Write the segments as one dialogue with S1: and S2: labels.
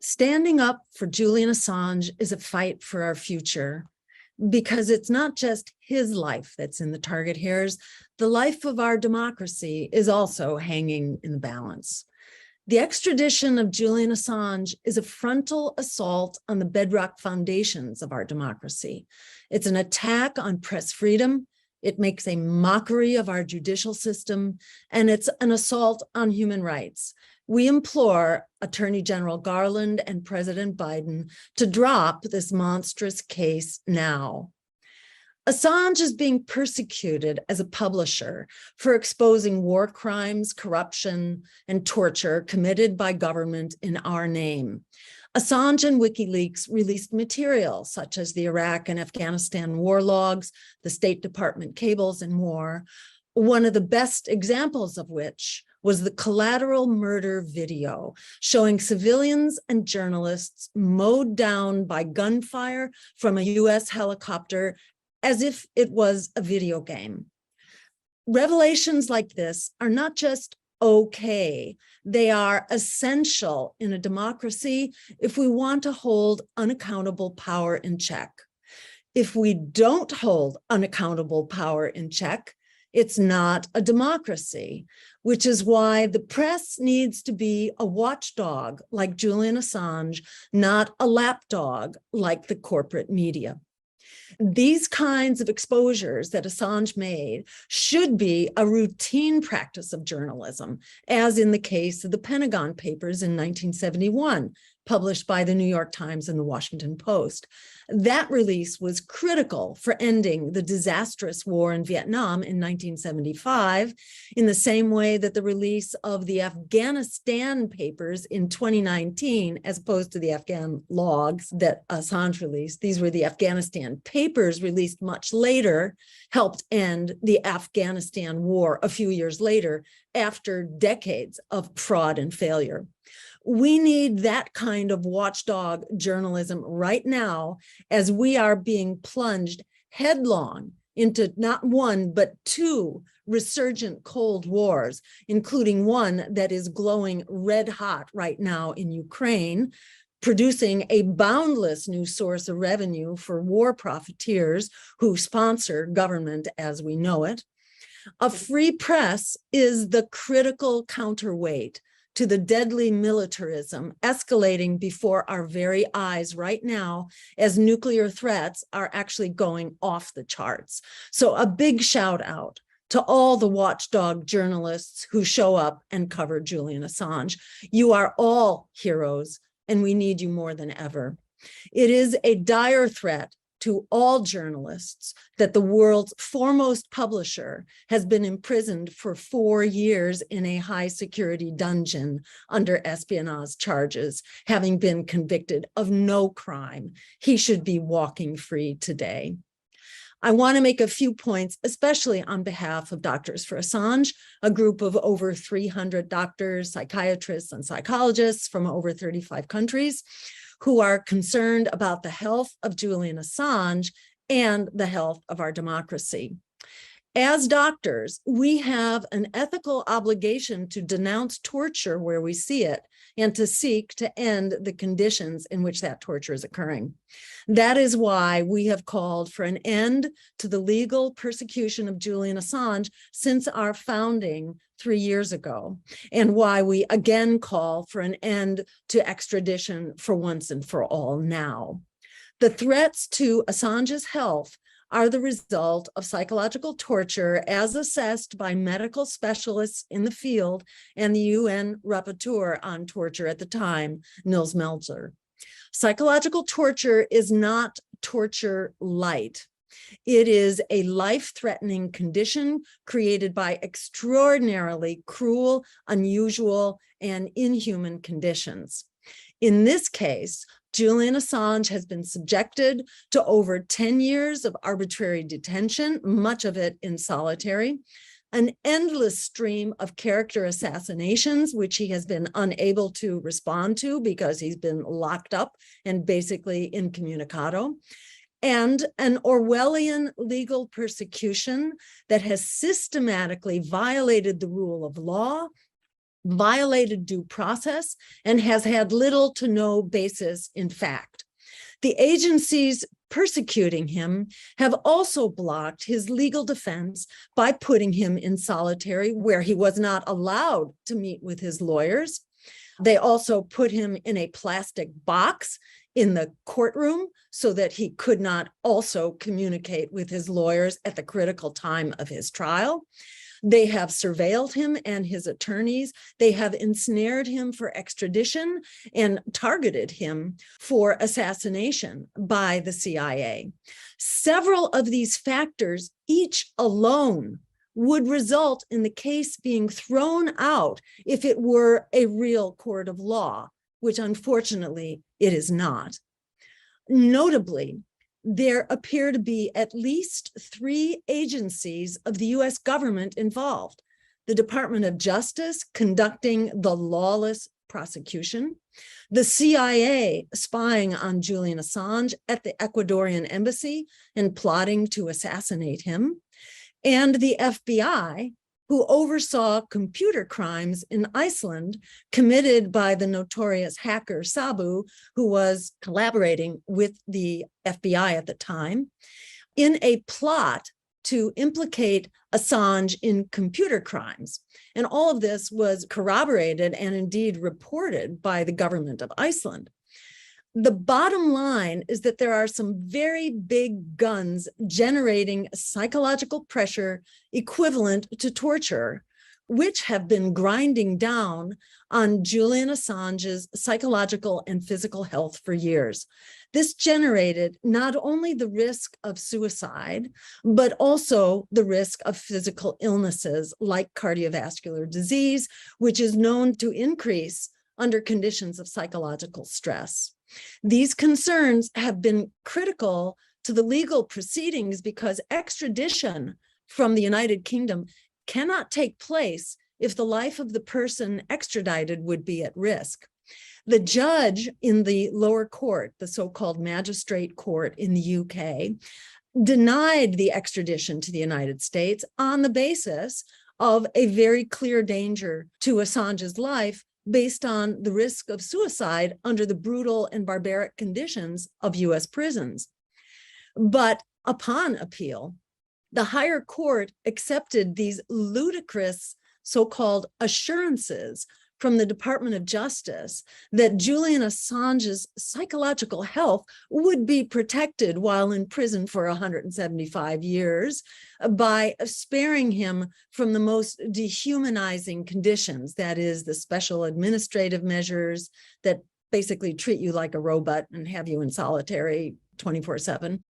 S1: Standing up for Julian Assange is a fight for our future because it's not just his life that's in the target hairs. The life of our democracy is also hanging in the balance. The extradition of Julian Assange is a frontal assault on the bedrock foundations of our democracy. It's an attack on press freedom. It makes a mockery of our judicial system, and it's an assault on human rights. We implore Attorney General Garland and President Biden to drop this monstrous case now. Assange is being persecuted as a publisher for exposing war crimes, corruption, and torture committed by government in our name. Assange and WikiLeaks released material such as the Iraq and Afghanistan war logs, the State Department cables, and more, one of the best examples of which was the collateral murder video showing civilians and journalists mowed down by gunfire from a US helicopter as if it was a video game. Revelations like this are not just okay, they are essential in a democracy if we want to hold unaccountable power in check. If we don't hold unaccountable power in check, it's not a democracy, which is why the press needs to be a watchdog like Julian Assange, not a lapdog like the corporate media. These kinds of exposures that Assange made should be a routine practice of journalism, as in the case of the Pentagon Papers in 1971, published by the New York Times and the Washington Post. That release was critical for ending the disastrous war in Vietnam in 1975, in the same way that the release of the Afghanistan papers in 2019, as opposed to the Afghan logs that Assange released, these were the Afghanistan papers released much later, helped end the Afghanistan war a few years later after decades of fraud and failure. We need that kind of watchdog journalism right now, as we are being plunged headlong into not one, but two resurgent Cold Wars, including one that is glowing red hot right now in Ukraine, producing a boundless new source of revenue for war profiteers who sponsor government as we know it. A free press is the critical counterweight to the deadly militarism escalating before our very eyes right now, as nuclear threats are actually going off the charts. So a big shout out to all the watchdog journalists who show up and cover Julian Assange. You are all heroes, and we need you more than ever. It is a dire threat to all journalists that the world's foremost publisher has been imprisoned for 4 years in a high security dungeon under espionage charges, having been convicted of no crime. He should be walking free today. I want to make a few points, especially on behalf of Doctors for Assange, a group of over 300 doctors, psychiatrists, and psychologists from over 35 countries, who are concerned about the health of Julian Assange and the health of our democracy. As doctors, we have an ethical obligation to denounce torture where we see it and to seek to end the conditions in which that torture is occurring. That is why we have called for an end to the legal persecution of Julian Assange since our founding 3 years ago, and why we again call for an end to extradition for once and for all now. The threats to Assange's health are the result of psychological torture as assessed by medical specialists in the field and the UN rapporteur on torture at the time, Nils Melzer. Psychological torture is not torture light. It is a life-threatening condition created by extraordinarily cruel, unusual, and inhuman conditions. In this case, Julian Assange has been subjected to over 10 years of arbitrary detention, much of it in solitary, an endless stream of character assassinations, which he has been unable to respond to because he's been locked up and basically incommunicado, and an Orwellian legal persecution that has systematically violated the rule of law violated due process, and has had little to no basis in fact. The agencies persecuting him have also blocked his legal defense by putting him in solitary, where he was not allowed to meet with his lawyers. They also put him in a plastic box in the courtroom so that he could not also communicate with his lawyers at the critical time of his trial. They have surveilled him and his attorneys. They have ensnared him for extradition and targeted him for assassination by the CIA. Several of these factors, each alone, would result in the case being thrown out if it were a real court of law, which unfortunately it is not. Notably, there appear to be at least 3 agencies of the US government involved: the Department of Justice conducting the lawless prosecution, the CIA spying on Julian Assange at the Ecuadorian embassy and plotting to assassinate him, and the FBI, who oversaw computer crimes in Iceland committed by the notorious hacker Sabu, who was collaborating with the FBI at the time, in a plot to implicate Assange in computer crimes. And all of this was corroborated and indeed reported by the government of Iceland. The bottom line is that there are some very big guns generating psychological pressure equivalent to torture, which have been grinding down on Julian Assange's psychological and physical health for years. This generated not only the risk of suicide, but also the risk of physical illnesses like cardiovascular disease, which is known to increase under conditions of psychological stress. These concerns have been critical to the legal proceedings because extradition from the United Kingdom cannot take place if the life of the person extradited would be at risk. The judge in the lower court, the so-called magistrate court in the UK, denied the extradition to the United States on the basis of a very clear danger to Assange's life based on the risk of suicide under the brutal and barbaric conditions of US prisons. But upon appeal, the higher court accepted these ludicrous so-called assurances from the Department of Justice that Julian Assange's psychological health would be protected while in prison for 175 years by sparing him from the most dehumanizing conditions, that is, the special administrative measures that basically treat you like a robot and have you in solitary 24/7,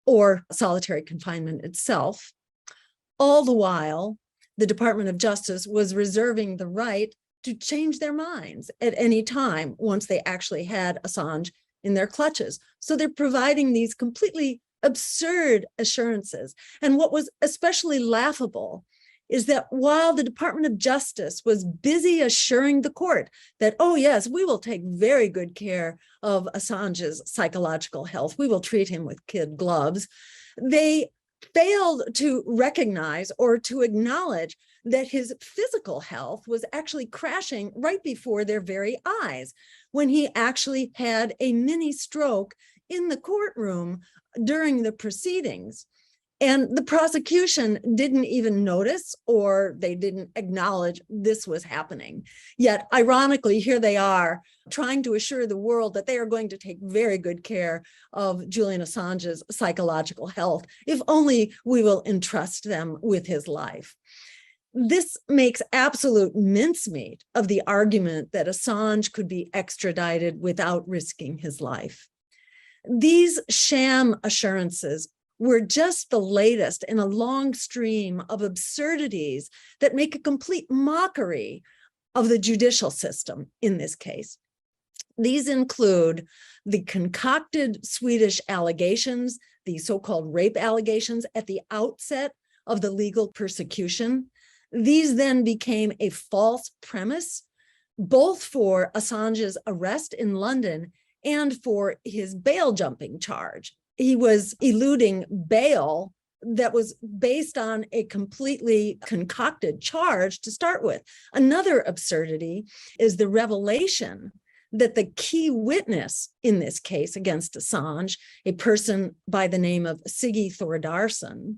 S1: or solitary confinement itself. All the while, the Department of Justice was reserving the right to change their minds at any time once they actually had Assange in their clutches. So they're providing these completely absurd assurances. And what was especially laughable is that while the Department of Justice was busy assuring the court that, oh yes, we will take very good care of Assange's psychological health, we will treat him with kid gloves, they failed to recognize or to acknowledge that his physical health was actually crashing right before their very eyes when he actually had a mini stroke in the courtroom during the proceedings. And the prosecution didn't even notice, or they didn't acknowledge this was happening. Yet, ironically, here they are trying to assure the world that they are going to take very good care of Julian Assange's psychological health, if only we will entrust them with his life. This makes absolute mincemeat of the argument that Assange could be extradited without risking his life. These sham assurances were just the latest in a long stream of absurdities that make a complete mockery of the judicial system in this case. These include the concocted Swedish allegations, the so-called rape allegations at the outset of the legal persecution. These then became a false premise, both for Assange's arrest in London and for his bail jumping charge. He was eluding bail that was based on a completely concocted charge to start with. Another absurdity is the revelation that the key witness in this case against Assange, a person by the name of Siggy Thordarson,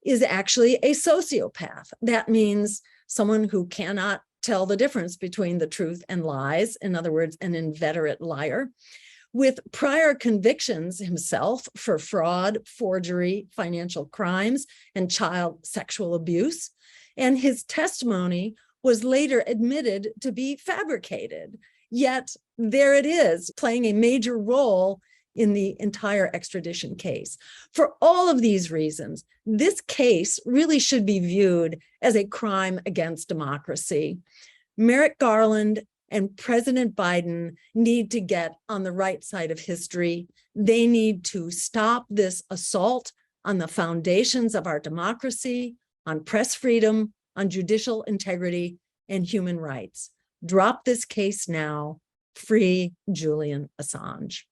S1: is actually a sociopath. That means someone who cannot tell the difference between the truth and lies, in other words, an inveterate liar, with prior convictions himself for fraud, forgery, financial crimes, and child sexual abuse. And his testimony was later admitted to be fabricated. Yet there it is, playing a major role in the entire extradition case. For all of these reasons, this case really should be viewed as a crime against democracy. Merrick Garland and President Biden need to get on the right side of history. They need to stop this assault on the foundations of our democracy, on press freedom, on judicial integrity, and human rights. Drop this case now. Free Julian Assange.